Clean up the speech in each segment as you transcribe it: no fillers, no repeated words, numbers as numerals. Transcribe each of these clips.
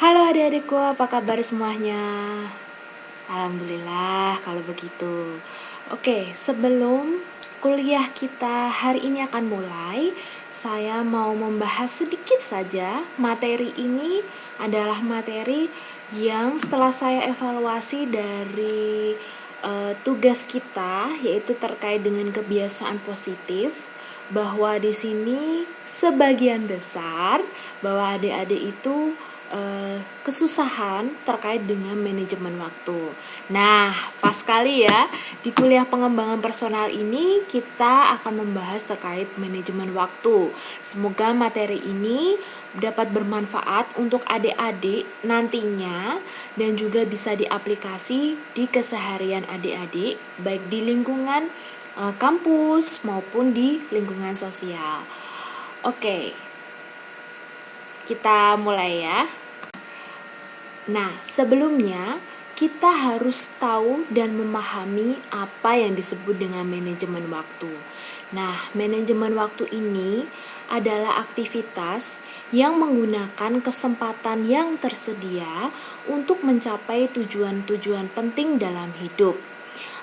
Halo adik-adikku, apa kabar semuanya? Alhamdulillah kalau begitu. Oke, sebelum kuliah kita hari ini akan mulai, saya mau membahas sedikit saja. Materi ini adalah materi yang setelah saya evaluasi dari tugas kita, yaitu terkait dengan kebiasaan positif, bahwa di sini sebagian besar bahwa adik-adik itu kesusahan terkait dengan manajemen waktu. Nah, pas sekali ya, di kuliah pengembangan personal ini kita akan membahas terkait manajemen waktu. Semoga materi ini dapat bermanfaat untuk adik-adik nantinya dan juga bisa diaplikasi di keseharian adik-adik, baik di lingkungan kampus maupun di lingkungan sosial. Oke, kita mulai ya. Nah, sebelumnya kita harus tahu dan memahami apa yang disebut dengan manajemen waktu. Nah, manajemen waktu ini adalah aktivitas yang menggunakan kesempatan yang tersedia untuk mencapai tujuan-tujuan penting dalam hidup.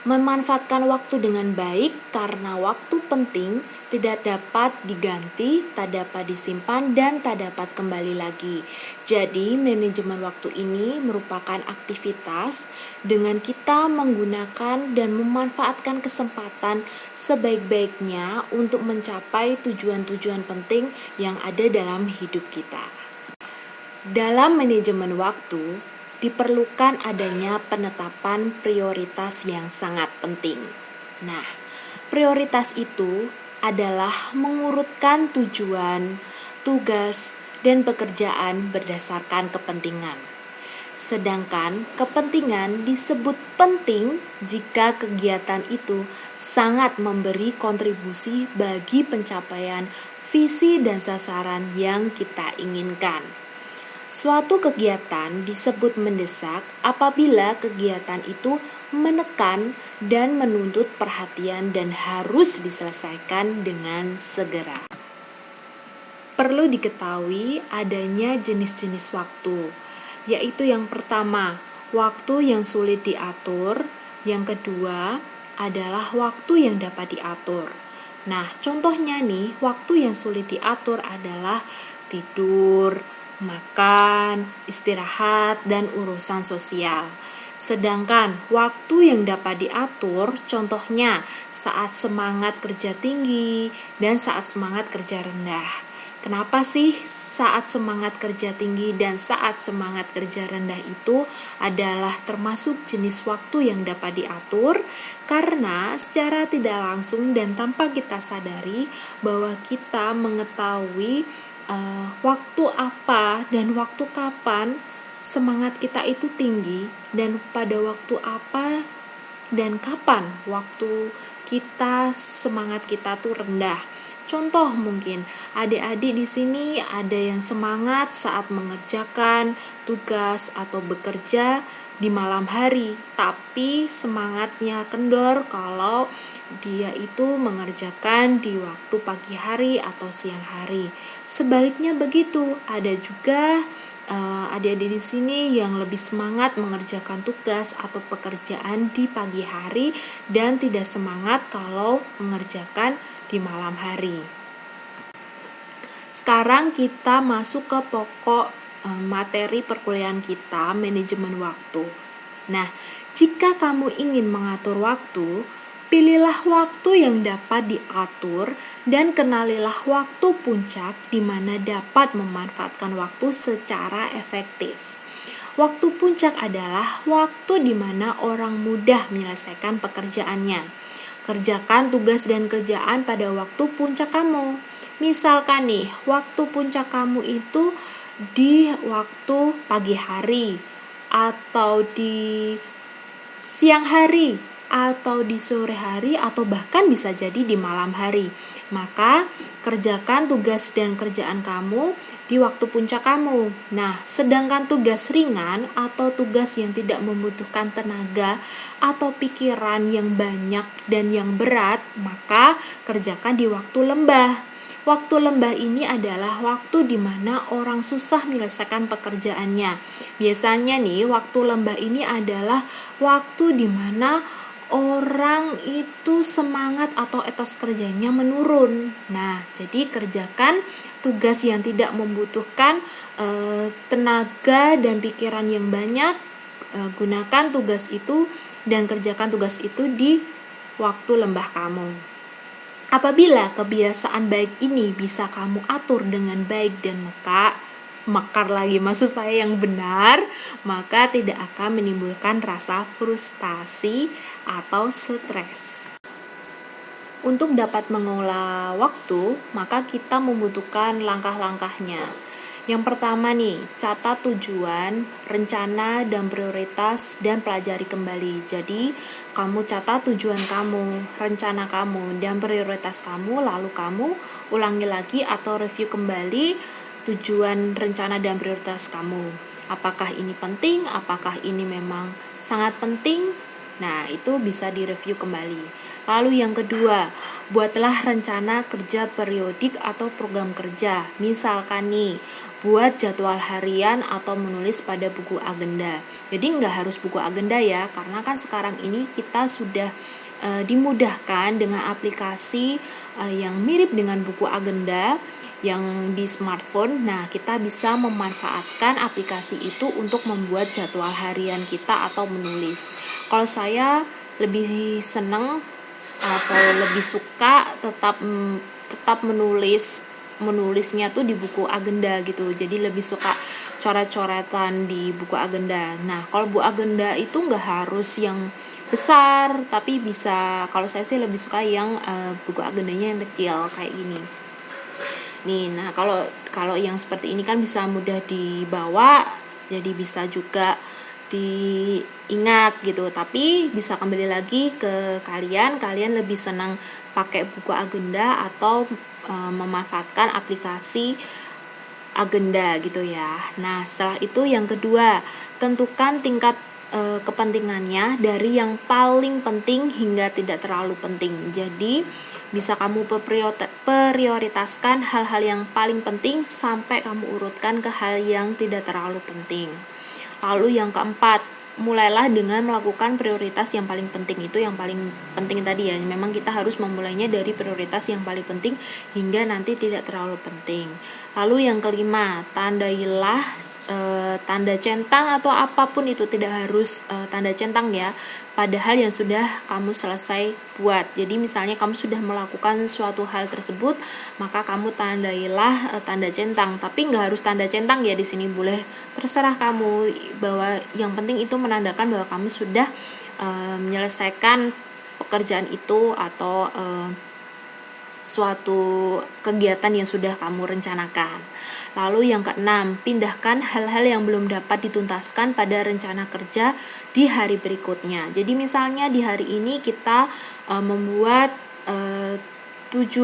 Memanfaatkan waktu dengan baik karena waktu penting tidak dapat diganti, tak dapat disimpan, dan tak dapat kembali lagi. Jadi, manajemen waktu ini merupakan aktivitas dengan kita menggunakan dan memanfaatkan kesempatan sebaik-baiknya untuk mencapai tujuan-tujuan penting yang ada dalam hidup kita. Dalam manajemen waktu, diperlukan adanya penetapan prioritas yang sangat penting. Nah, prioritas itu adalah mengurutkan tujuan, tugas, dan pekerjaan berdasarkan kepentingan. Sedangkan kepentingan disebut penting jika kegiatan itu sangat memberi kontribusi bagi pencapaian visi dan sasaran yang kita inginkan. Suatu kegiatan disebut mendesak apabila kegiatan itu menekan dan menuntut perhatian dan harus diselesaikan dengan segera. Perlu diketahui adanya jenis-jenis waktu, yaitu yang pertama, waktu yang sulit diatur, yang kedua adalah waktu yang dapat diatur. Nah, contohnya nih, waktu yang sulit diatur adalah tidur, makan, istirahat, dan urusan sosial. Sedangkan waktu yang dapat diatur, contohnya saat semangat kerja tinggi dan saat semangat kerja rendah. Kenapa sih saat semangat kerja tinggi dan saat semangat kerja rendah itu adalah termasuk jenis waktu yang dapat diatur? Karena secara tidak langsung dan tanpa kita sadari bahwa kita mengetahui waktu apa dan waktu kapan semangat kita itu tinggi dan pada waktu apa dan kapan waktu kita semangat kita tuh rendah. Contoh mungkin adik-adik di sini ada yang semangat saat mengerjakan tugas atau bekerja di malam hari, tapi semangatnya kendor kalau dia itu mengerjakan di waktu pagi hari atau siang hari. Sebaliknya begitu, ada juga adik-adik di sini yang lebih semangat mengerjakan tugas atau pekerjaan di pagi hari dan tidak semangat kalau mengerjakan di malam hari. Sekarang kita masuk ke pokok materi perkuliahan kita, manajemen waktu. Nah, jika kamu ingin mengatur waktu, pilihlah waktu yang dapat diatur dan kenalilah waktu puncak di mana dapat memanfaatkan waktu secara efektif. Waktu puncak adalah waktu di mana orang mudah menyelesaikan pekerjaannya. Kerjakan tugas dan kerjaan pada waktu puncak kamu. Misalkan nih, waktu puncak kamu itu di waktu pagi hari, atau di siang hari, atau di sore hari, atau bahkan bisa jadi di malam hari. Maka kerjakan tugas dan kerjaan kamu di waktu puncak kamu. Nah, sedangkan tugas ringan atau tugas yang tidak membutuhkan tenaga atau pikiran yang banyak dan yang berat, maka kerjakan di waktu lembah. waktu lembah ini adalah waktu di mana orang susah menyelesaikan pekerjaannya. Biasanya nih, waktu lembah ini adalah waktu di mana orang itu semangat atau etos kerjanya menurun. Nah, jadi kerjakan tugas yang tidak membutuhkan tenaga dan pikiran yang banyak. Gunakan tugas itu dan kerjakan tugas itu di waktu lembah kamu. Apabila kebiasaan baik ini bisa kamu atur dengan baik dan mekar lagi maksud saya yang benar, maka tidak akan menimbulkan rasa frustasi atau stres. Untuk dapat mengelola waktu, maka kita membutuhkan langkah-langkahnya. Yang pertama nih, catat tujuan, rencana, dan prioritas, dan pelajari kembali. Jadi, kamu catat tujuan kamu, rencana kamu, dan prioritas kamu, lalu kamu ulangi lagi atau review kembali tujuan, rencana, dan prioritas kamu. Apakah ini penting? Apakah ini memang sangat penting? Nah, itu bisa direview kembali. Lalu yang kedua, buatlah rencana kerja periodik atau program kerja. Misalkan nih, buat jadwal harian atau menulis pada buku agenda. Jadi nggak harus buku agenda ya, karena kan sekarang ini kita sudah dimudahkan dengan aplikasi yang mirip dengan buku agenda yang di smartphone. Nah, kita bisa memanfaatkan aplikasi itu untuk membuat jadwal harian kita atau menulis. Kalau saya lebih senang atau lebih suka tetap menulisnya tuh di buku agenda gitu. Jadi lebih suka coret-coretan di buku agenda. Nah, kalau buku agenda itu nggak harus yang besar, tapi bisa, kalau saya sih lebih suka yang buku agendanya yang kecil kayak gini. Nih, nah kalau yang seperti ini kan bisa mudah dibawa, jadi bisa juga diingat gitu. Tapi bisa kembali lagi ke kalian lebih senang pakai buku agenda atau memanfaatkan aplikasi agenda gitu ya. Nah, setelah itu yang kedua, tentukan tingkat kepentingannya dari yang paling penting hingga tidak terlalu penting. Jadi bisa kamu prioritaskan hal-hal yang paling penting sampai kamu urutkan ke hal yang tidak terlalu penting. Lalu yang keempat, mulailah dengan melakukan prioritas yang paling penting. Itu yang paling penting tadi ya. Memang kita harus memulainya dari prioritas yang paling penting hingga nanti tidak terlalu penting. Lalu yang kelima, tandailah tanda centang atau apapun itu, tidak harus tanda centang ya, padahal yang sudah kamu selesai buat. Jadi misalnya kamu sudah melakukan suatu hal tersebut, maka kamu tandailah tanda centang. Tapi nggak harus tanda centang ya, di sini boleh terserah kamu, bahwa yang penting itu menandakan bahwa kamu sudah menyelesaikan pekerjaan itu atau suatu kegiatan yang sudah kamu rencanakan. Lalu yang keenam, pindahkan hal-hal yang belum dapat dituntaskan pada rencana kerja di hari berikutnya. Jadi misalnya di hari ini kita membuat 7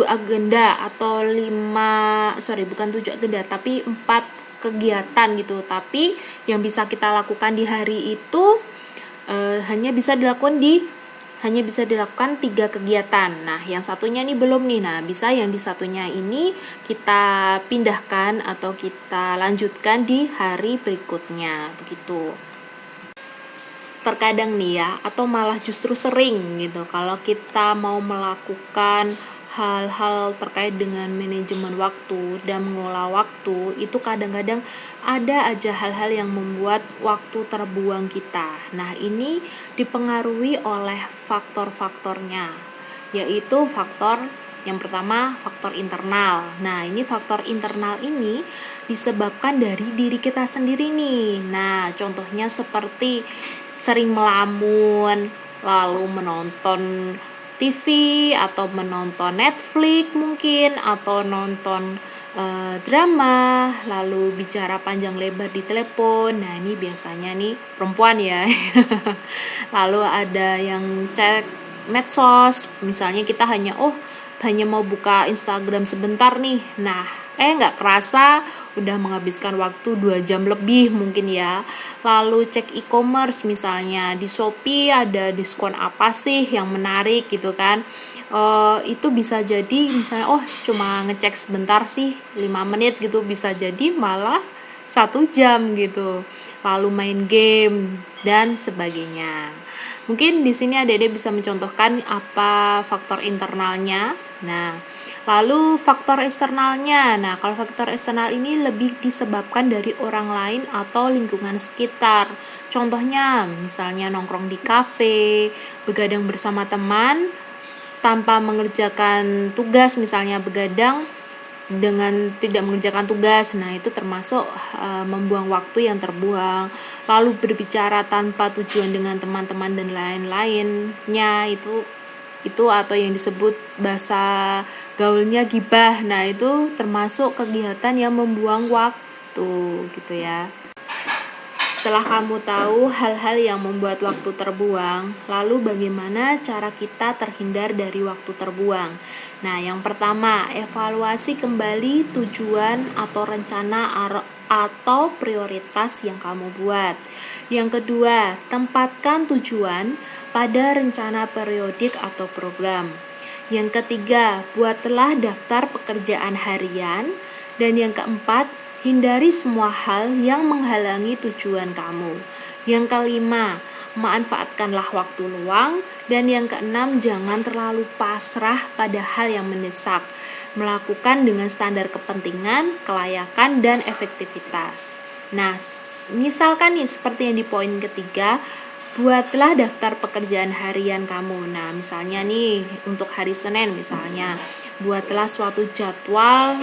agenda atau 4 kegiatan gitu. Tapi yang bisa kita lakukan di hari itu hanya bisa dilakukan 3 kegiatan. Nah, yang satunya nih belum nih. Nah, bisa yang di satunya ini kita pindahkan atau kita lanjutkan di hari berikutnya, begitu. Terkadang nih ya, atau malah justru sering gitu, kalau kita mau melakukan hal-hal terkait dengan manajemen waktu dan mengelola waktu, itu kadang-kadang ada aja hal-hal yang membuat waktu terbuang kita. Nah, ini dipengaruhi oleh faktor-faktornya, yaitu faktor yang pertama, faktor internal. Nah, ini faktor internal ini disebabkan dari diri kita sendiri nih. Nah, contohnya seperti sering melamun, lalu menonton TV atau menonton Netflix mungkin, atau nonton drama, lalu bicara panjang lebar di telepon. Nah, ini biasanya nih perempuan ya. Lalu ada yang cek medsos, misalnya kita hanya mau buka Instagram sebentar nih. Nah, nggak kerasa udah menghabiskan waktu 2 jam lebih mungkin ya. Lalu cek e-commerce, misalnya di Shopee ada diskon apa sih yang menarik gitu kan. itu bisa jadi misalnya cuma ngecek sebentar sih 5 menit gitu, bisa jadi malah 1 jam gitu, lalu main game dan sebagainya. Mungkin di sini adik-adik bisa mencontohkan apa faktor internalnya. Nah, lalu faktor eksternalnya. Nah, kalau faktor eksternal ini lebih disebabkan dari orang lain atau lingkungan sekitar. Contohnya, misalnya nongkrong di kafe, begadang bersama teman tanpa mengerjakan tugas, misalnya begadang dengan tidak mengerjakan tugas. Nah, itu termasuk membuang waktu yang terbuang. Lalu berbicara tanpa tujuan dengan teman-teman dan lain-lainnya, itu atau yang disebut bahasa gaulnya gibah. Nah, itu termasuk kegiatan yang membuang waktu gitu ya. Setelah kamu tahu hal-hal yang membuat waktu terbuang, lalu bagaimana cara kita terhindar dari waktu terbuang? Nah, yang pertama, evaluasi kembali tujuan atau rencana atau prioritas yang kamu buat. Yang kedua, tempatkan tujuan pada rencana periodik atau program. Yang ketiga, buatlah daftar pekerjaan harian. Dan yang keempat, hindari semua hal yang menghalangi tujuan kamu. Yang kelima, manfaatkanlah waktu luang. Dan yang keenam, jangan terlalu pasrah pada hal yang mendesak. Melakukan dengan standar kepentingan, kelayakan, dan efektivitas. Nah, misalkan nih seperti yang di poin ketiga, buatlah daftar pekerjaan harian kamu. Nah, misalnya nih untuk hari Senin misalnya, buatlah suatu jadwal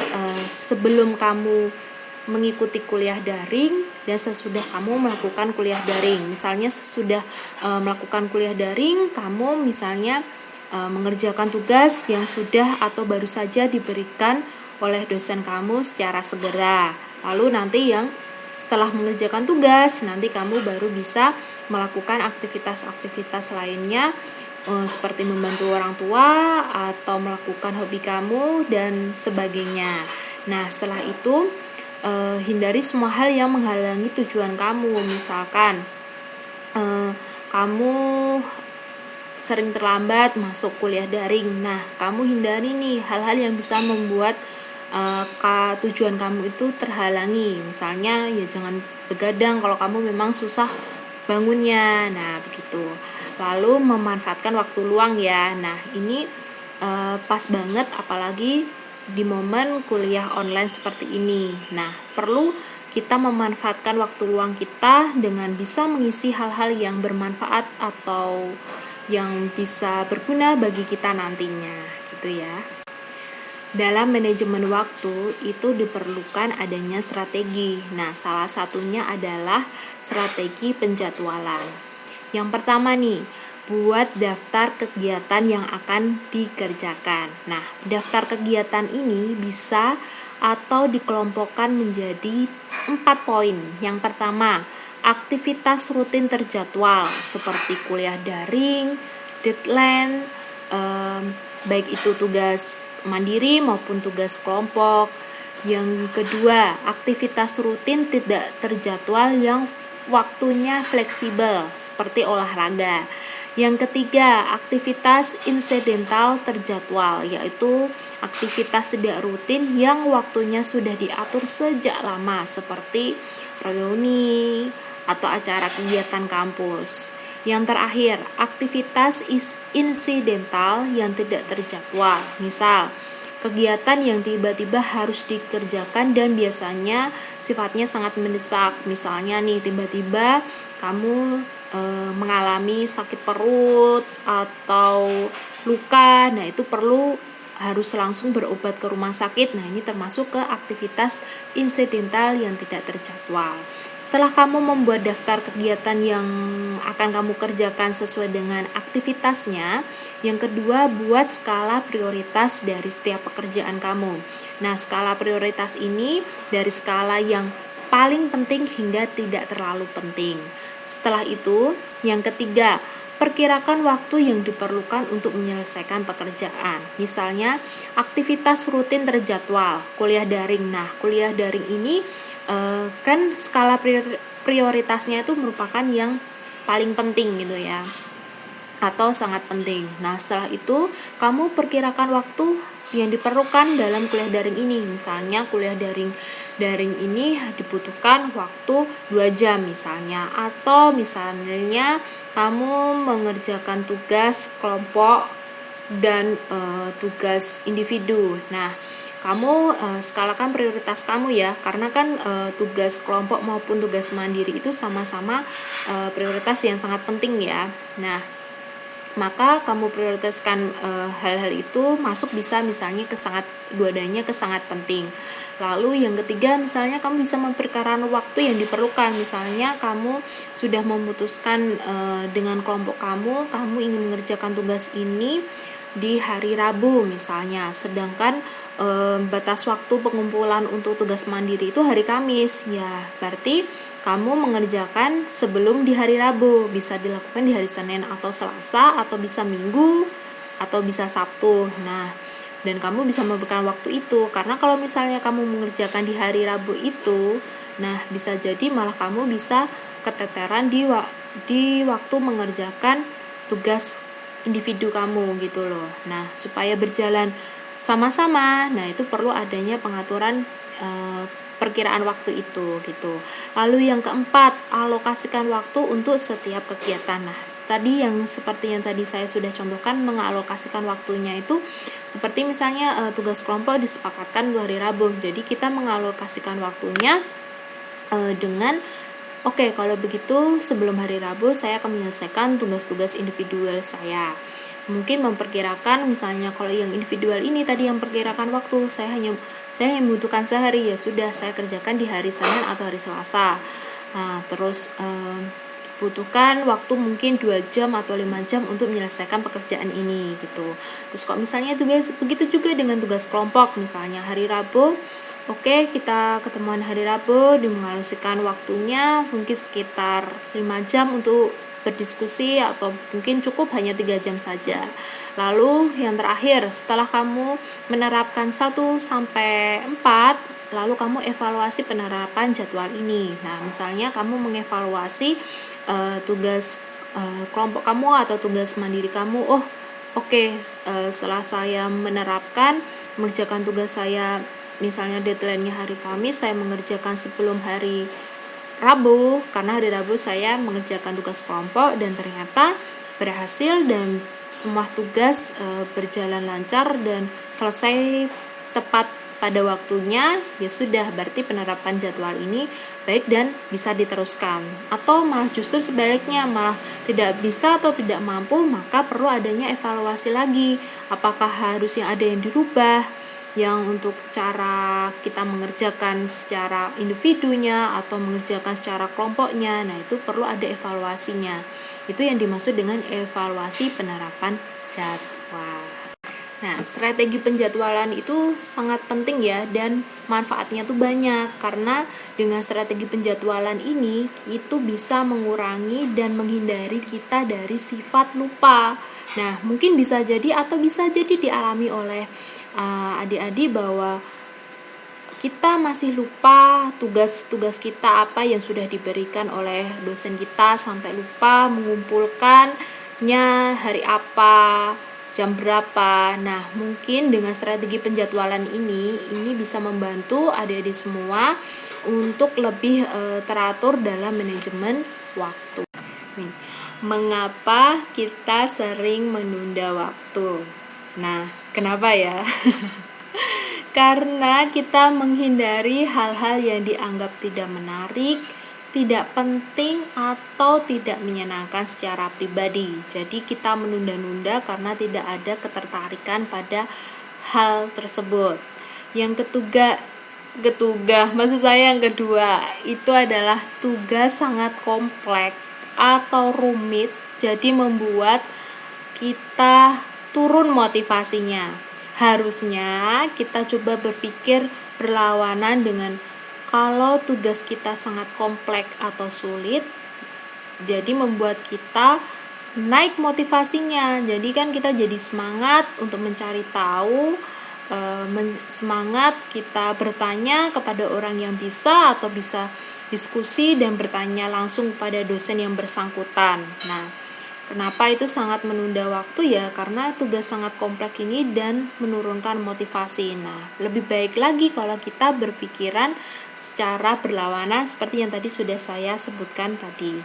sebelum kamu mengikuti kuliah daring dan sesudah kamu melakukan kuliah daring. Misalnya sesudah melakukan kuliah daring, kamu misalnya mengerjakan tugas yang sudah atau baru saja diberikan oleh dosen kamu secara segera. Lalu nanti yang setelah mengerjakan tugas, nanti kamu baru bisa melakukan aktivitas-aktivitas lainnya seperti membantu orang tua atau melakukan hobi kamu dan sebagainya. Nah, setelah itu hindari semua hal yang menghalangi tujuan kamu. Misalkan kamu sering terlambat masuk kuliah daring. Nah, kamu hindari nih hal-hal yang bisa membuat tujuan kamu itu terhalangi. Misalnya ya jangan begadang kalau kamu memang susah bangunnya. Nah, begitu. Lalu memanfaatkan waktu luang ya. Nah, ini pas banget apalagi di momen kuliah online seperti ini. Nah, perlu kita memanfaatkan waktu luang kita dengan bisa mengisi hal-hal yang bermanfaat atau yang bisa berguna bagi kita nantinya, gitu ya. Dalam manajemen waktu itu diperlukan adanya strategi. Nah, salah satunya adalah strategi penjadwalan. Yang pertama nih, buat daftar kegiatan yang akan dikerjakan. Nah, daftar kegiatan ini bisa atau dikelompokkan menjadi 4 poin. Yang pertama, aktivitas rutin terjadwal seperti kuliah daring, deadline, baik itu tugas mandiri maupun tugas kelompok. Yang kedua, aktivitas rutin tidak terjadwal yang waktunya fleksibel seperti olahraga. Yang ketiga, aktivitas insidental terjadwal, yaitu aktivitas tidak rutin yang waktunya sudah diatur sejak lama seperti reuni atau acara kegiatan kampus. Yang terakhir, aktivitas insidental yang tidak terjadwal. Misal, kegiatan yang tiba-tiba harus dikerjakan dan biasanya sifatnya sangat mendesak. Misalnya nih, tiba-tiba kamu mengalami sakit perut atau luka. Nah, itu harus langsung berobat ke rumah sakit. Nah, ini termasuk ke aktivitas insidental yang tidak terjadwal. Setelah kamu membuat daftar kegiatan yang akan kamu kerjakan sesuai dengan aktivitasnya, yang kedua, buat skala prioritas dari setiap pekerjaan kamu. Nah, skala prioritas ini dari skala yang paling penting hingga tidak terlalu penting. Setelah itu, yang ketiga, perkirakan waktu yang diperlukan untuk menyelesaikan pekerjaan. Misalnya, aktivitas rutin terjadwal, kuliah daring. Nah, kuliah daring ini kan skala prioritasnya itu merupakan yang paling penting gitu ya. atau sangat penting. Nah, setelah itu kamu perkirakan waktu yang diperlukan dalam kuliah daring ini. Misalnya kuliah daring ini dibutuhkan waktu 2 jam misalnya, atau misalnya kamu mengerjakan tugas kelompok dan tugas individu. Nah, kamu skalakan prioritas kamu ya, karena kan tugas kelompok maupun tugas mandiri itu sama-sama prioritas yang sangat penting ya. Nah, maka kamu prioritaskan hal-hal itu masuk bisa misalnya dua-duanya ke sangat penting. Lalu yang ketiga, misalnya kamu bisa memperkirakan waktu yang diperlukan. Misalnya kamu sudah memutuskan dengan kelompok kamu ingin mengerjakan tugas ini di hari Rabu misalnya, sedangkan batas waktu pengumpulan untuk tugas mandiri itu hari Kamis. Ya, berarti kamu mengerjakan sebelum di hari Rabu, bisa dilakukan di hari Senin atau Selasa, atau bisa Minggu, atau bisa Sabtu. Nah, dan kamu bisa memberikan waktu itu, karena kalau misalnya kamu mengerjakan di hari Rabu itu, nah bisa jadi malah kamu bisa keteteran di waktu mengerjakan tugas individu kamu gitu loh. Nah, supaya berjalan sama-sama, nah itu perlu adanya pengaturan perkiraan waktu itu gitu. Lalu yang keempat, alokasikan waktu untuk setiap kegiatan. Nah, tadi yang seperti yang tadi saya sudah contohkan, mengalokasikan waktunya itu seperti misalnya tugas kelompok disepakatkan 2 hari Rabu. Jadi kita mengalokasikan waktunya dengan oke, kalau begitu sebelum hari Rabu saya akan menyelesaikan tugas-tugas individual saya. Mungkin memperkirakan misalnya kalau yang individual ini tadi yang perkirakan waktu, saya membutuhkan sehari, ya sudah saya kerjakan di hari Senin atau hari Selasa. Nah, terus butuhkan waktu mungkin 2 jam atau 5 jam untuk menyelesaikan pekerjaan ini gitu. Terus kok misalnya begitu juga dengan tugas kelompok, misalnya hari Rabu, oke, kita ketemuan hari Rabu, dimengalokasikan waktunya mungkin sekitar 5 jam untuk berdiskusi, atau mungkin cukup hanya 3 jam saja. Lalu yang terakhir, setelah kamu menerapkan 1 sampai 4, lalu kamu evaluasi penerapan jadwal ini. Nah, misalnya kamu mengevaluasi tugas kelompok kamu atau tugas mandiri kamu. Oke, setelah saya menerapkan mengerjakan tugas saya, misalnya deadline-nya hari Kamis, saya mengerjakan sebelum hari Rabu, karena hari Rabu saya mengerjakan tugas kelompok dan ternyata berhasil dan semua tugas berjalan lancar dan selesai tepat pada waktunya. Ya sudah, berarti penerapan jadwal ini baik dan bisa diteruskan. Atau malah justru sebaliknya, malah tidak bisa atau tidak mampu, maka perlu adanya evaluasi lagi. Apakah harus yang ada yang dirubah, yang untuk cara kita mengerjakan secara individunya atau mengerjakan secara kelompoknya. Nah, itu perlu ada evaluasinya. Itu yang dimaksud dengan evaluasi penerapan jadwal. Nah, strategi penjadwalan itu sangat penting ya, dan manfaatnya tuh banyak, karena dengan strategi penjadwalan ini itu bisa mengurangi dan menghindari kita dari sifat lupa. Nah, mungkin bisa jadi atau bisa jadi dialami oleh adik-adik bahwa kita masih lupa tugas-tugas kita apa yang sudah diberikan oleh dosen kita, sampai lupa mengumpulkannya hari apa, jam berapa. Nah, mungkin dengan strategi penjadwalan ini bisa membantu adik-adik semua untuk lebih teratur dalam manajemen waktu. Mengapa kita sering menunda waktu? Nah, kenapa ya? Karena kita menghindari hal-hal yang dianggap tidak menarik, tidak penting, atau tidak menyenangkan secara pribadi. Jadi kita menunda-nunda karena tidak ada ketertarikan pada hal tersebut. Yang yang kedua, itu adalah tugas sangat kompleks atau rumit, jadi membuat kita turun motivasinya. Harusnya kita coba berpikir berlawanan dengan kalau tugas kita sangat kompleks atau sulit, jadi membuat kita naik motivasinya. Jadi kan kita jadi semangat untuk mencari tahu, semangat kita bertanya kepada orang yang bisa, atau bisa diskusi dan bertanya langsung kepada dosen yang bersangkutan. Nah, Kenapa itu sangat menunda waktu ya? Karena tugas sangat kompleks ini dan menurunkan motivasi. Nah, lebih baik lagi kalau kita berpikiran secara berlawanan seperti yang tadi sudah saya sebutkan tadi.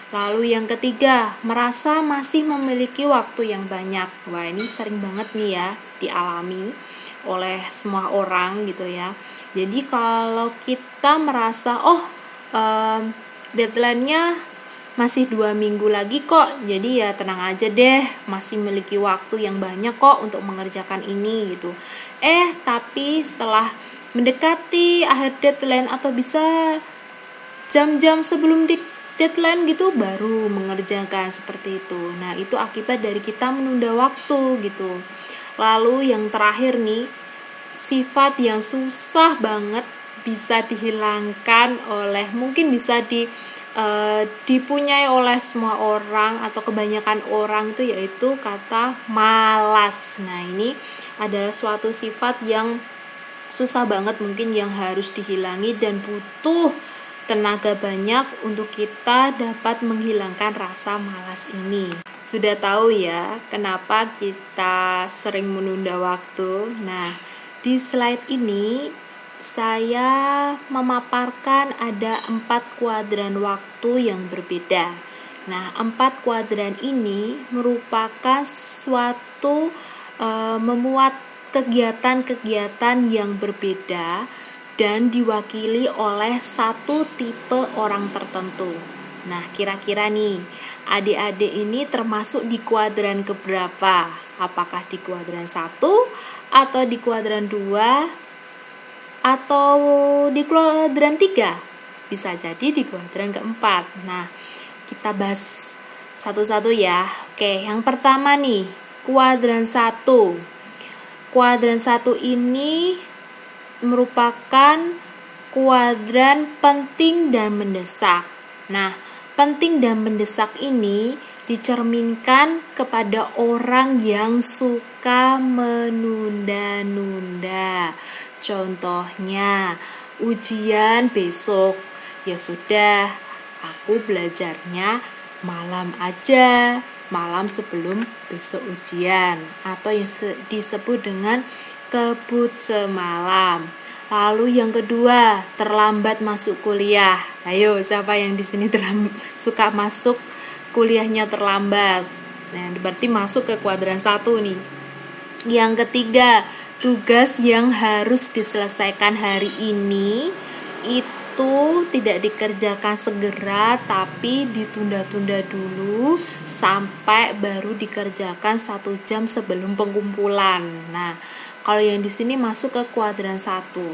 Lalu yang ketiga, merasa masih memiliki waktu yang banyak. Wah, ini sering banget nih ya dialami oleh semua orang gitu ya. Jadi kalau kita merasa, deadline-nya masih 2 minggu lagi kok, jadi ya tenang aja deh, masih memiliki waktu yang banyak kok untuk mengerjakan ini gitu. Tapi setelah mendekati akhir deadline atau bisa jam-jam sebelum deadline gitu baru mengerjakan seperti itu. Nah, itu akibat dari kita menunda waktu gitu. Lalu yang terakhir nih, sifat yang susah banget bisa dihilangkan mungkin bisa dipunyai oleh semua orang atau kebanyakan orang itu yaitu kata malas. Nah, ini adalah suatu sifat yang susah banget mungkin yang harus dihilangi dan butuh tenaga banyak untuk kita dapat menghilangkan rasa malas ini. Sudah tahu ya kenapa kita sering menunda waktu? Nah, di slide ini saya memaparkan ada 4 kuadran waktu yang berbeda. Nah, 4 kuadran ini merupakan suatu memuat kegiatan-kegiatan yang berbeda dan diwakili oleh satu tipe orang tertentu. Nah, kira-kira nih, adik-adik ini termasuk di kuadran keberapa? Apakah di kuadran 1 atau di kuadran 2? Atau di kuadran 3, bisa jadi di kuadran keempat. Nah, kita bahas satu-satu ya. Oke, yang pertama nih, kuadran 1. Kuadran 1 ini merupakan kuadran penting dan mendesak. Nah, penting dan mendesak ini dicerminkan kepada orang yang suka menunda-nunda. Contohnya, ujian besok, ya sudah, aku belajarnya malam aja, malam sebelum besok ujian, atau yang disebut dengan kebut semalam. Lalu yang kedua, terlambat masuk kuliah. Ayo, siapa yang di sini suka masuk kuliahnya terlambat? Nah, berarti masuk ke kuadran 1 nih. Yang ketiga, tugas yang harus diselesaikan hari ini itu tidak dikerjakan segera tapi ditunda-tunda dulu sampai baru dikerjakan 1 jam sebelum pengumpulan. Nah, kalau yang di sini masuk ke kuadran 1.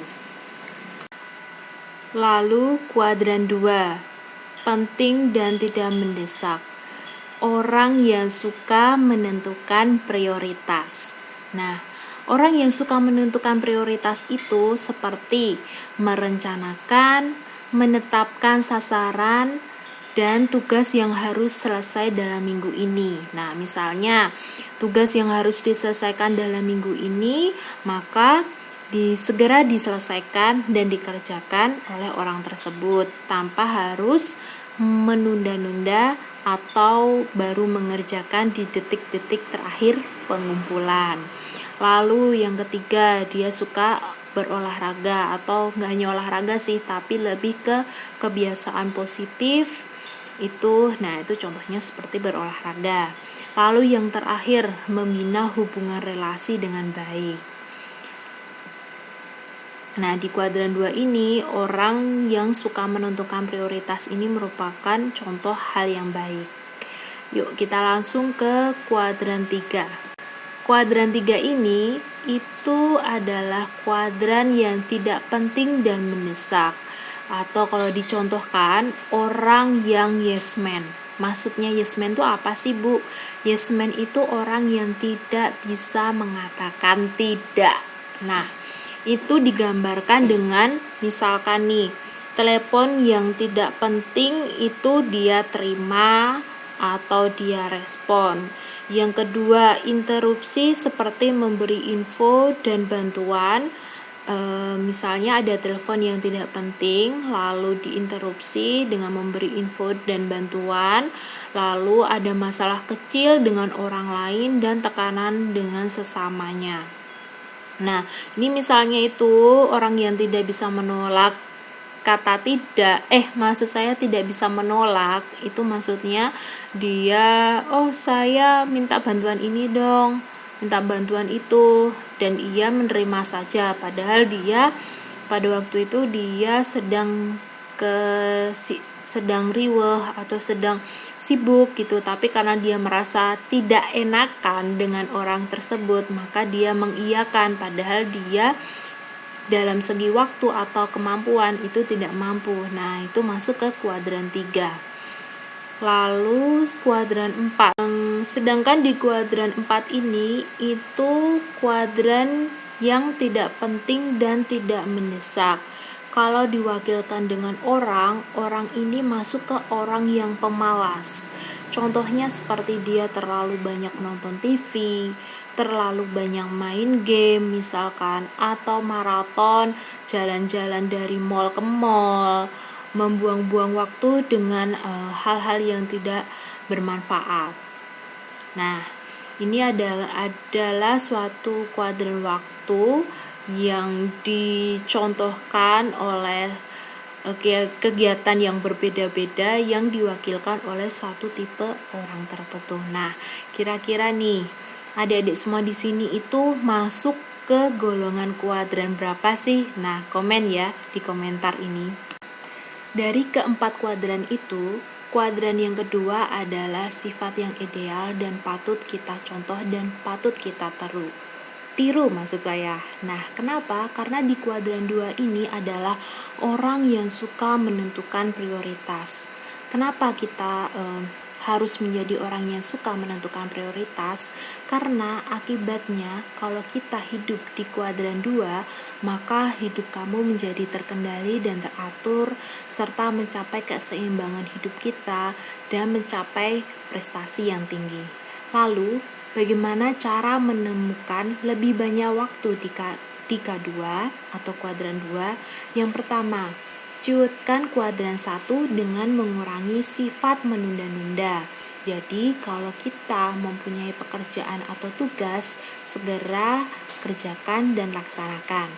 Lalu kuadran 2, penting dan tidak mendesak. Orang yang suka menentukan prioritas. Nah, orang yang suka menentukan prioritas itu seperti merencanakan, menetapkan sasaran, dan tugas yang harus selesai dalam minggu ini. Nah, misalnya tugas yang harus diselesaikan dalam minggu ini, maka segera diselesaikan dan dikerjakan oleh orang tersebut tanpa harus menunda-nunda atau baru mengerjakan di detik-detik terakhir pengumpulan. Lalu yang ketiga, dia suka berolahraga atau nggak hanya olahraga sih, tapi lebih ke kebiasaan positif itu. Nah, itu contohnya seperti berolahraga. Lalu yang terakhir, membina hubungan relasi dengan baik. Nah, di kuadran 2 ini, orang yang suka menentukan prioritas ini merupakan contoh hal yang baik. Yuk, kita langsung ke kuadran 3. Kuadran 3 ini itu adalah kuadran yang tidak penting dan mendesak. Atau kalau dicontohkan, orang yang yes man. Maksudnya yes man itu apa sih, Bu? Yes man itu orang yang tidak bisa mengatakan tidak. Nah, itu digambarkan dengan misalkan nih, telepon yang tidak penting itu dia terima atau dia respon. Yang kedua, interupsi seperti memberi info dan bantuan. Misalnya ada telepon yang tidak penting, lalu diinterupsi dengan memberi info dan bantuan, lalu ada masalah kecil dengan orang lain dan tekanan dengan sesamanya. Nah, ini misalnya itu orang yang tidak bisa menolak kata tidak, maksud saya tidak bisa menolak, itu maksudnya dia, saya minta bantuan ini dong, minta bantuan itu, dan ia menerima saja, padahal dia pada waktu itu dia sedang riweh atau sedang sibuk gitu, tapi karena dia merasa tidak enakan dengan orang tersebut, maka dia mengiyakan, padahal dia dalam segi waktu atau kemampuan itu tidak mampu. Nah, itu masuk ke kuadran 3. Lalu kuadran 4. Sedangkan di kuadran 4 ini itu kuadran yang tidak penting dan tidak mendesak. Kalau diwakilkan dengan orang ini masuk ke orang yang pemalas. Contohnya seperti dia terlalu banyak nonton TV, terlalu banyak main game misalkan, atau maraton jalan-jalan dari mall ke mall, membuang-buang waktu dengan hal-hal yang tidak bermanfaat. Nah, ini adalah suatu kuadran waktu yang dicontohkan oleh kegiatan yang berbeda-beda yang diwakilkan oleh satu tipe orang tertentu. Nah, kira-kira nih, adik-adik semua di sini itu masuk ke golongan kuadran berapa sih? Nah, komen ya di komentar ini. Dari keempat kuadran itu, kuadran yang kedua adalah sifat yang ideal dan patut kita contoh dan patut kita tiru maksud saya. Nah, kenapa? Karena di kuadran 2 ini adalah orang yang suka menentukan prioritas. Kenapa kita harus menjadi orang yang suka menentukan prioritas? Karena akibatnya kalau kita hidup di kuadran 2, maka hidup kamu menjadi terkendali dan teratur serta mencapai keseimbangan hidup kita dan mencapai prestasi yang tinggi. Lalu, bagaimana cara menemukan lebih banyak waktu di K2 atau kuadran 2? Yang pertama, cuutkan kuadran 1 dengan mengurangi sifat menunda-nunda. Jadi, kalau kita mempunyai pekerjaan atau tugas, segera kerjakan dan laksanakan.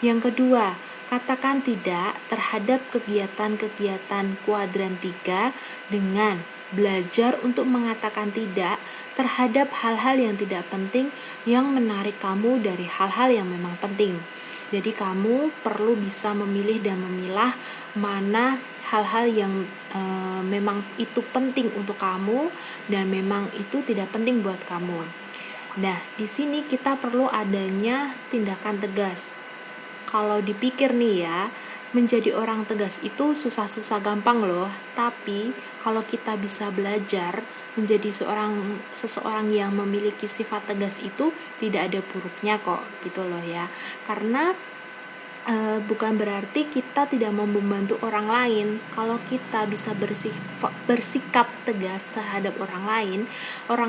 Yang kedua, katakan tidak terhadap kegiatan-kegiatan kuadran 3 dengan belajar untuk mengatakan tidak terhadap hal-hal yang tidak penting yang menarik kamu dari hal-hal yang memang penting. Jadi kamu perlu bisa memilih dan memilah mana hal-hal yang memang itu penting untuk kamu dan memang itu tidak penting buat kamu. Nah, di sini kita perlu adanya tindakan tegas. Kalau dipikir nih ya, menjadi orang tegas itu susah-susah gampang loh. Tapi kalau kita bisa belajar menjadi seseorang yang memiliki sifat tegas itu tidak ada buruknya kok gitu loh ya. Karena bukan berarti kita tidak mau membantu orang lain. Kalau kita bisa bersikap tegas terhadap orang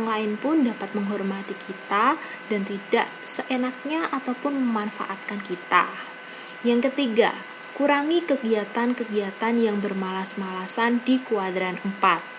lain pun dapat menghormati kita dan tidak seenaknya ataupun memanfaatkan kita. Yang ketiga, kurangi kegiatan-kegiatan yang bermalas-malasan di kuadran 4.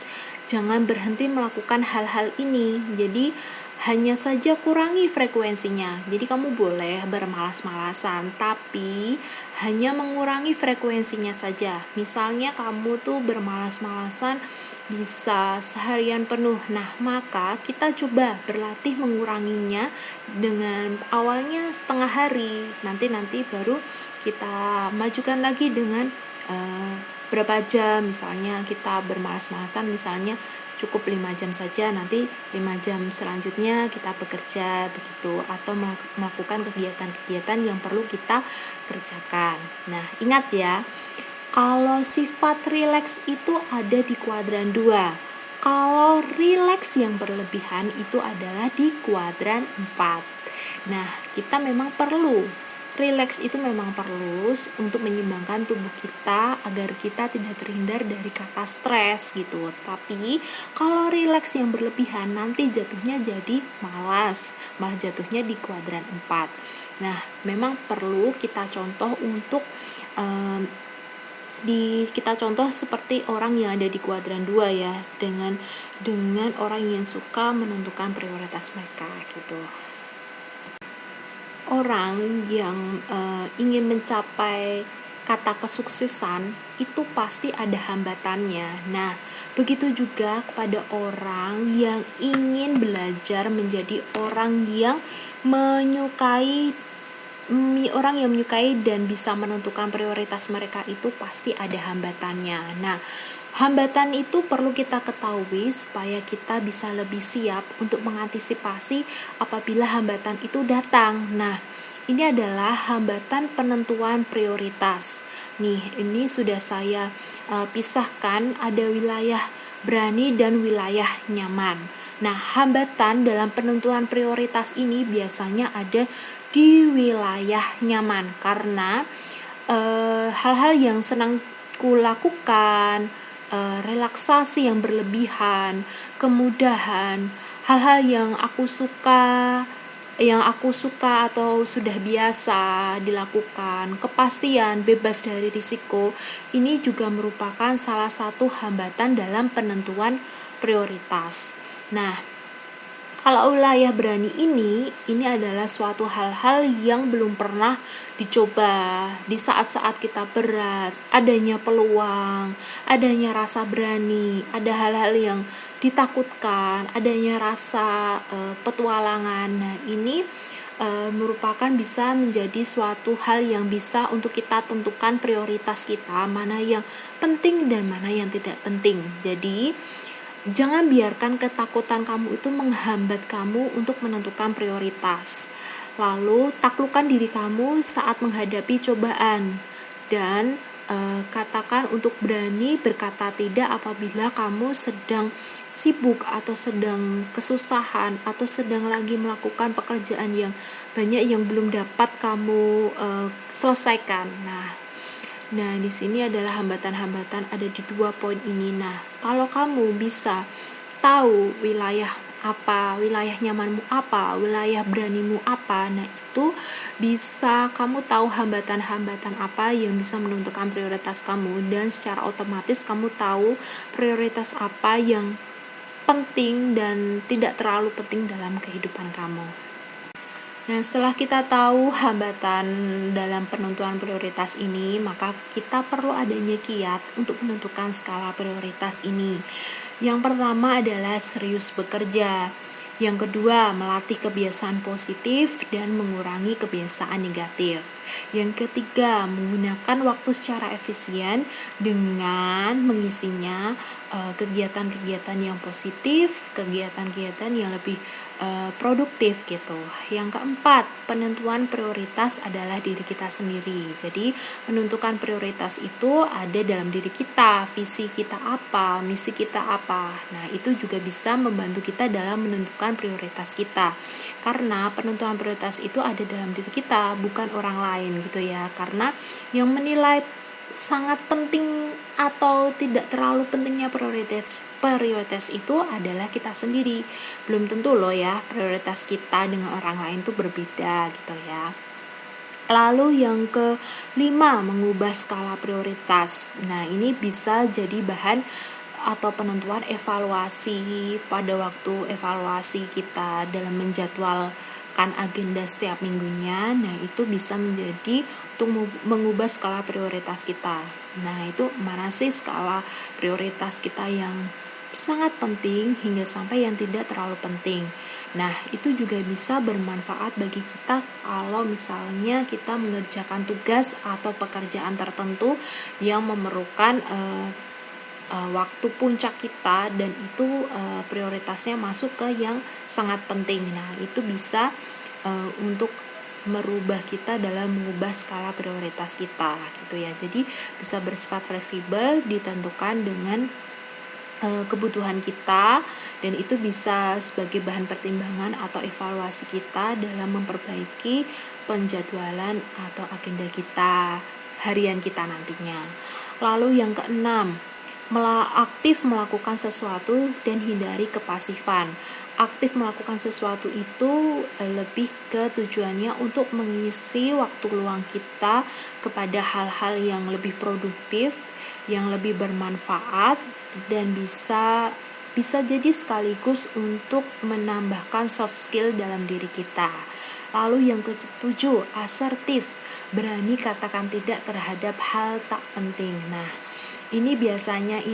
Jangan berhenti melakukan hal-hal ini. Jadi hanya saja kurangi frekuensinya. Jadi kamu boleh bermalas-malasan, tapi hanya mengurangi frekuensinya saja. Misalnya kamu tuh bermalas-malasan bisa seharian penuh. Nah, maka kita coba berlatih menguranginya dengan awalnya setengah hari. Nanti baru kita majukan lagi dengan berapa jam. Misalnya kita bermalas-malasan misalnya cukup 5 jam saja, nanti 5 jam selanjutnya kita bekerja begitu, atau melakukan kegiatan-kegiatan yang perlu kita kerjakan. Nah, ingat ya, kalau sifat rileks itu ada di kuadran 2. Kalau rileks yang berlebihan itu adalah di kuadran 4. Nah, kita memang perlu rileks itu memang perlu untuk menyeimbangkan tubuh kita agar kita tidak terhindar dari kata stres gitu. Tapi kalau rileks yang berlebihan nanti jatuhnya jadi malas, malah jatuhnya di kuadran 4. Nah, memang perlu kita contoh untuk kita contoh seperti orang yang ada di kuadran 2 ya, dengan orang yang suka menentukan prioritas mereka gitu. Orang yang ingin mencapai kata kesuksesan itu pasti ada hambatannya. Nah, begitu juga kepada orang yang ingin belajar menjadi orang yang menyukai dan bisa menentukan prioritas mereka, itu pasti ada hambatannya. Nah, hambatan itu perlu kita ketahui supaya kita bisa lebih siap untuk mengantisipasi apabila hambatan itu datang. Nah, ini adalah hambatan penentuan prioritas. Nih, ini sudah saya pisahkan, ada wilayah berani dan wilayah nyaman. Nah, hambatan dalam penentuan prioritas ini biasanya ada di wilayah nyaman, karena hal-hal yang senang kulakukan, relaksasi yang berlebihan, kemudahan, hal-hal yang aku suka atau sudah biasa dilakukan, kepastian, bebas dari risiko, ini juga merupakan salah satu hambatan dalam penentuan prioritas. Nah, kalau wilayah berani ini adalah suatu hal-hal yang belum pernah dicoba. Di saat-saat kita berat, adanya peluang, adanya rasa berani, ada hal-hal yang ditakutkan, adanya rasa petualangan. Nah, ini merupakan bisa menjadi suatu hal yang bisa untuk kita tentukan prioritas kita, mana yang penting dan mana yang tidak penting. Jadi, jangan biarkan ketakutan kamu itu menghambat kamu untuk menentukan prioritas. Lalu, taklukkan diri kamu saat menghadapi cobaan. Dan katakan untuk berani berkata tidak apabila kamu sedang sibuk atau sedang kesusahan atau sedang lagi melakukan pekerjaan yang banyak yang belum dapat kamu selesaikan. Nah, di sini adalah hambatan-hambatan ada di 2 poin ini. Nah, kalau kamu bisa tahu wilayah apa, wilayah nyamanmu apa, wilayah beranimu apa, nah itu bisa kamu tahu hambatan-hambatan apa yang bisa menentukan prioritas kamu, dan secara otomatis kamu tahu prioritas apa yang penting dan tidak terlalu penting dalam kehidupan kamu. Nah, setelah kita tahu hambatan dalam penentuan prioritas ini, maka kita perlu adanya kiat untuk menentukan skala prioritas ini. Yang pertama adalah serius bekerja. Yang kedua, melatih kebiasaan positif dan mengurangi kebiasaan negatif. Yang ketiga, menggunakan waktu secara efisien dengan mengisinya kegiatan-kegiatan yang positif, kegiatan-kegiatan yang lebih produktif gitu. Yang keempat, penentuan prioritas adalah diri kita sendiri. Jadi menentukan prioritas itu ada dalam diri kita, visi kita apa, misi kita apa. Nah, itu juga bisa membantu kita dalam menentukan prioritas kita. Karena penentuan prioritas itu ada dalam diri kita, bukan orang lain gitu ya. Karena yang menilai sangat penting atau tidak terlalu pentingnya prioritas itu adalah kita sendiri. Belum tentu loh ya prioritas kita dengan orang lain itu berbeda gitu ya. Lalu yang kelima, mengubah skala prioritas. Nah, ini bisa jadi bahan atau penentuan evaluasi pada waktu evaluasi kita dalam menjadwalkan agenda setiap minggunya. Nah, itu bisa menjadi untuk mengubah skala prioritas kita. Nah, itu mana sih skala prioritas kita yang sangat penting hingga sampai yang tidak terlalu penting. Nah, itu juga bisa bermanfaat bagi kita kalau misalnya kita mengerjakan tugas atau pekerjaan tertentu yang memerlukan waktu puncak kita, dan itu prioritasnya masuk ke yang sangat penting. Nah, itu bisa untuk merubah kita dalam mengubah skala prioritas kita gitu ya. Jadi bisa bersifat fleksibel, ditentukan dengan kebutuhan kita, dan itu bisa sebagai bahan pertimbangan atau evaluasi kita dalam memperbaiki penjadwalan atau agenda kita harian kita nantinya. Lalu yang keenam, aktif melakukan sesuatu dan hindari kepasifan. Aktif melakukan sesuatu itu lebih ke tujuannya untuk mengisi waktu luang kita kepada hal-hal yang lebih produktif, yang lebih bermanfaat, dan bisa jadi sekaligus untuk menambahkan soft skill dalam diri kita. Lalu yang ketujuh, asertif, berani katakan tidak terhadap hal tak penting. Nah, ini biasanya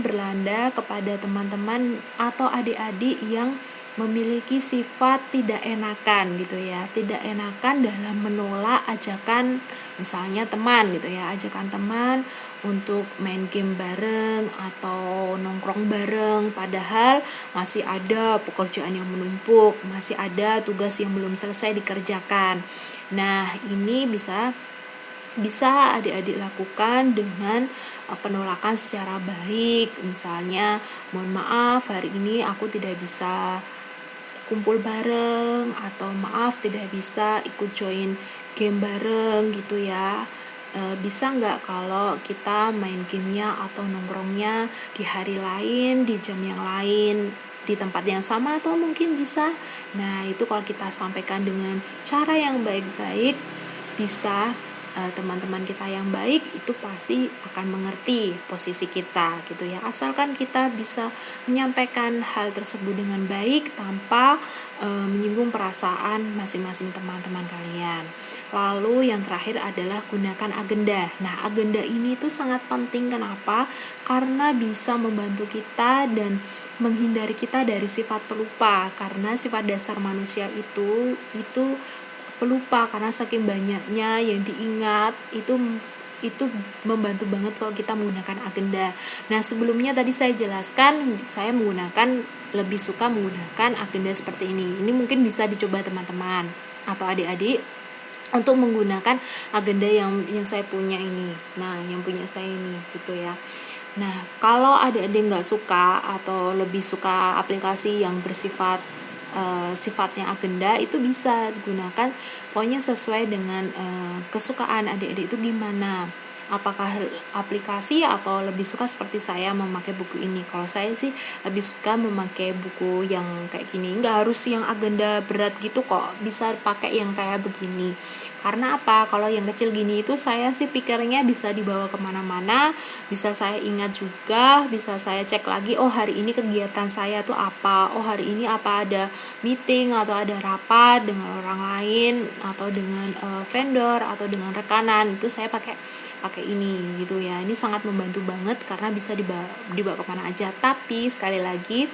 berlanda kepada teman-teman atau adik-adik yang memiliki sifat tidak enakan gitu ya. Tidak enakan dalam menolak ajakan misalnya teman gitu ya, ajakan teman untuk main game bareng atau nongkrong bareng, padahal masih ada pekerjaan yang menumpuk, masih ada tugas yang belum selesai dikerjakan. Nah, ini bisa adik-adik lakukan dengan penolakan secara baik. Misalnya, mohon maaf hari ini aku tidak bisa kumpul bareng, atau maaf tidak bisa ikut join game bareng gitu ya. Bisa nggak kalau kita main gamenya atau nongkrongnya di hari lain, di jam yang lain, di tempat yang sama, atau mungkin bisa. Nah, itu kalau kita sampaikan dengan cara yang baik-baik, bisa teman-teman kita yang baik itu pasti akan mengerti posisi kita gitu ya, asalkan kita bisa menyampaikan hal tersebut dengan baik tanpa menyinggung perasaan masing-masing teman-teman kalian. Lalu yang terakhir adalah gunakan agenda. Nah, agenda ini tuh sangat penting. Kenapa? Karena bisa membantu kita dan menghindari kita dari sifat pelupa, karena sifat dasar manusia itu pelupa, karena saking banyaknya yang diingat. Itu membantu banget kalau kita menggunakan agenda. Nah, sebelumnya tadi saya jelaskan, saya lebih suka menggunakan agenda seperti ini. Ini mungkin bisa dicoba teman-teman atau adik-adik untuk menggunakan agenda yang saya punya ini. Nah, yang punya saya ini gitu ya. Nah, kalau adik-adik nggak suka atau lebih suka aplikasi yang bersifat sifatnya agenda, itu bisa digunakan pokoknya sesuai dengan kesukaan adik-adik itu gimana, apakah aplikasi atau lebih suka seperti saya memakai buku ini. Kalau saya sih lebih suka memakai buku yang kayak gini, nggak harus yang agenda berat gitu kok, bisa pakai yang kayak begini. Karena apa? Kalau yang kecil gini itu saya sih pikirnya bisa dibawa kemana-mana, bisa saya ingat juga, bisa saya cek lagi, oh hari ini kegiatan saya tuh apa, oh hari ini apa ada meeting atau ada rapat dengan orang lain atau dengan vendor atau dengan rekanan, itu saya pakai ini gitu ya. Ini sangat membantu banget karena bisa dibawa kemana aja. Tapi sekali lagi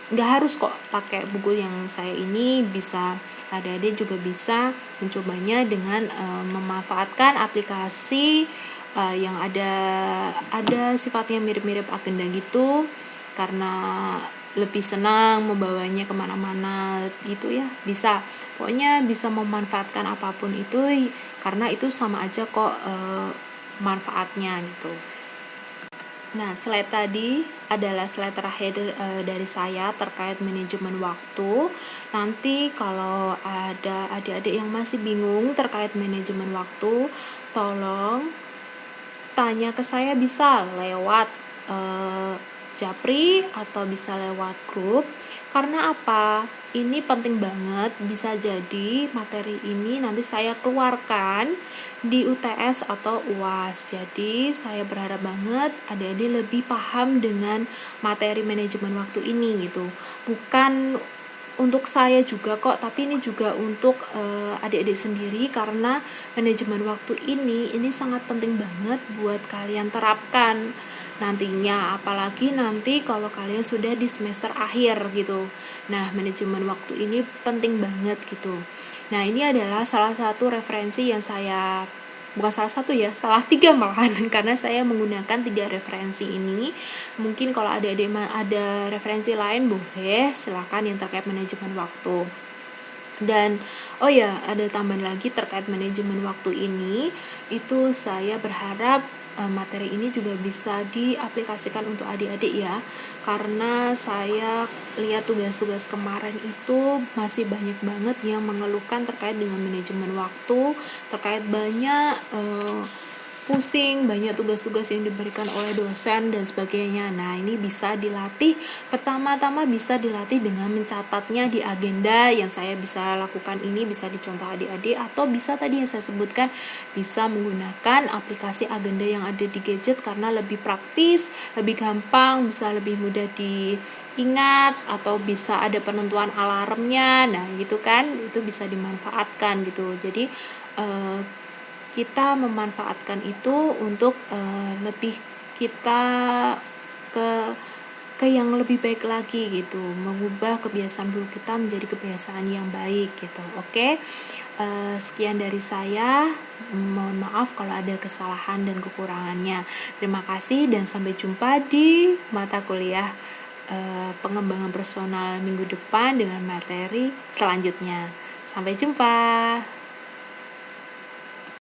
nggak harus kok pakai buku yang saya ini, bisa adik-adik juga bisa mencobanya dengan memanfaatkan aplikasi yang ada sifatnya mirip-mirip agenda gitu, karena lebih senang membawanya kemana-mana gitu ya. Bisa, pokoknya bisa memanfaatkan apapun itu, karena itu sama aja kok manfaatnya gitu. Nah, slide tadi adalah slide terakhir dari saya terkait manajemen waktu. Nanti kalau ada adik-adik yang masih bingung terkait manajemen waktu, tolong tanya ke saya, bisa lewat Japri atau bisa lewat grup. Karena apa? Ini penting banget, bisa jadi materi ini nanti saya keluarkan di UTS atau UAS. Jadi saya berharap banget adik-adik lebih paham dengan materi manajemen waktu ini gitu. Bukan untuk saya juga kok, tapi ini juga untuk adik-adik sendiri, karena manajemen waktu ini sangat penting banget buat kalian terapkan nantinya, apalagi nanti kalau kalian sudah di semester akhir gitu. Nah, manajemen waktu ini penting banget gitu. Nah, ini adalah salah satu referensi yang saya, bukan salah satu ya, salah 3 malahan, karena saya menggunakan 3 referensi ini. Mungkin kalau ada referensi lain boleh, silakan yang terkait manajemen waktu. Dan oh ya, ada tambahan lagi terkait manajemen waktu ini, itu saya berharap materi ini juga bisa diaplikasikan untuk adik-adik ya, karena saya lihat tugas-tugas kemarin itu masih banyak banget yang mengeluhkan terkait dengan manajemen waktu, terkait banyak pusing, banyak tugas-tugas yang diberikan oleh dosen dan sebagainya. Nah, ini bisa dilatih, pertama-tama bisa dilatih dengan mencatatnya di agenda. Yang saya bisa lakukan ini bisa dicontoh adik-adik, atau bisa tadi yang saya sebutkan, bisa menggunakan aplikasi agenda yang ada di gadget karena lebih praktis, lebih gampang, bisa lebih mudah diingat, atau bisa ada penentuan alarmnya. Nah, gitu kan, itu bisa dimanfaatkan gitu. Jadi kita memanfaatkan itu untuk lebih kita ke yang lebih baik lagi gitu, mengubah kebiasaan buruk kita menjadi kebiasaan yang baik gitu. Oke. Sekian dari saya. Mohon maaf kalau ada kesalahan dan kekurangannya. Terima kasih dan sampai jumpa di mata kuliah pengembangan personal minggu depan dengan materi selanjutnya. Sampai jumpa.